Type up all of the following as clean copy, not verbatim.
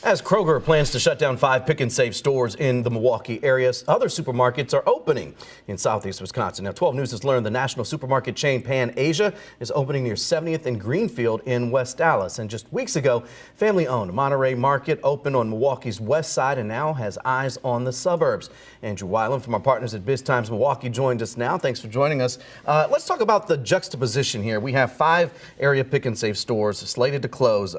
As Kroger plans to shut down 5 Pick and Save stores in the Milwaukee area, other supermarkets are opening in southeast Wisconsin. Now, 12 News has learned the national supermarket chain Pan Asia is opening near 70th and Greenfield in West Dallas. And just weeks ago, family-owned Monterey Market opened on Milwaukee's west side and now has eyes on the suburbs. Andrew Weiland from our partners at BizTimes Milwaukee joined us now. Thanks for joining us. Let's talk about the juxtaposition here. We have 5 area Pick and Save stores slated to close.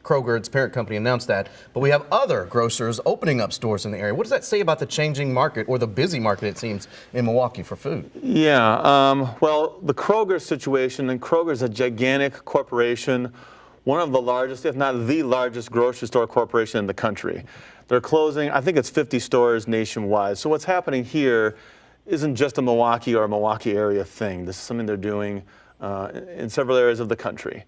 Kroger, its parent company, announced that, but we have other grocers opening up stores in the area. What does that say about the changing market, or the busy market, it seems, in Milwaukee for food? Yeah, well, the Kroger situation, and Kroger's a gigantic corporation, one of the largest, if not the largest grocery store corporation in the country. They're closing, I think it's 50 stores nationwide. So what's happening here isn't just a Milwaukee or a Milwaukee-area thing. This is something they're doing in several areas of the country.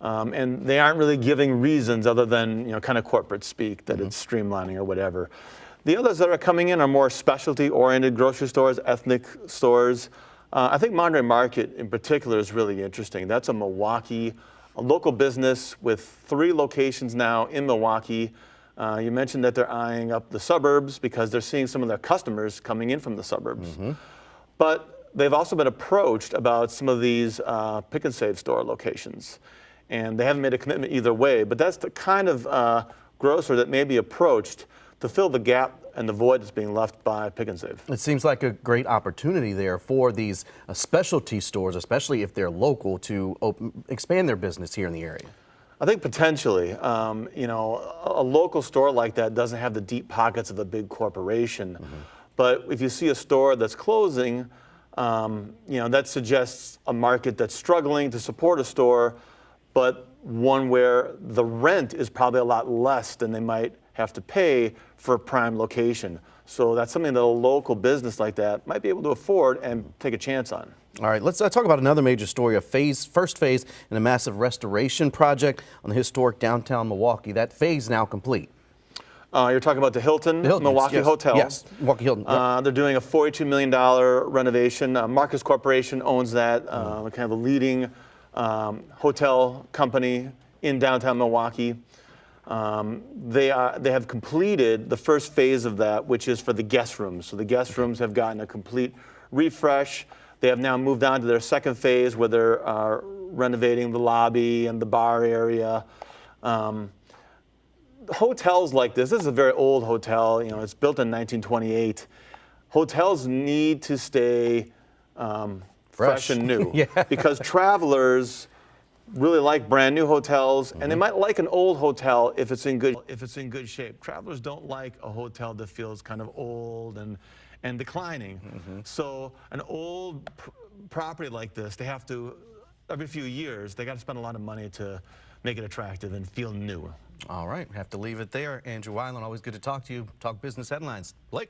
And they aren't really giving reasons other than, kind of corporate speak that it's streamlining or whatever. The others that are coming in are more specialty-oriented grocery stores, ethnic stores. I think Monterey Market in particular is really interesting. That's a local business with 3 locations now in Milwaukee. You mentioned that they're eyeing up the suburbs because they're seeing some of their customers coming in from the suburbs. But they've also been approached about some of these Pick and Save store locations. And they haven't made a commitment either way, but that's the kind of grocer that may be approached to fill the gap and the void that's being left by Pick and Save. It seems like a great opportunity there for these specialty stores, especially if they're local, to expand their business here in the area. I think potentially, a local store like that doesn't have the deep pockets of a big corporation. But if you see a store that's closing, that suggests a market that's struggling to support a store, but one where the rent is probably a lot less than they might have to pay for a prime location. So that's something that a local business like that might be able to afford and take a chance on. All right, let's talk about another major story, first phase in a massive restoration project on the historic downtown Milwaukee. That phase now complete. You're talking about the Hilton, Milwaukee Hotel. Yes, Milwaukee Hilton. Yep. They're doing a $42 million renovation. Marcus Corporation owns that, kind of a leading hotel company in downtown Milwaukee. They have completed the first phase of that, which is for the guest rooms. So the guest rooms have gotten a complete refresh. They have now moved on to their second phase where they're renovating the lobby and the bar area. Hotels like this is a very old hotel. It's built in 1928. Hotels need to stay fresh and new. Because travelers really like brand new hotels, and they might like an old hotel if it's in good shape. Travelers don't like a hotel that feels kind of old and declining. So an old property like this, they have to, every few years, they got to spend a lot of money to make it attractive and feel new. All right, have to leave it there. Andrew Weiland, always good to talk to you. Talk business headlines. Blake.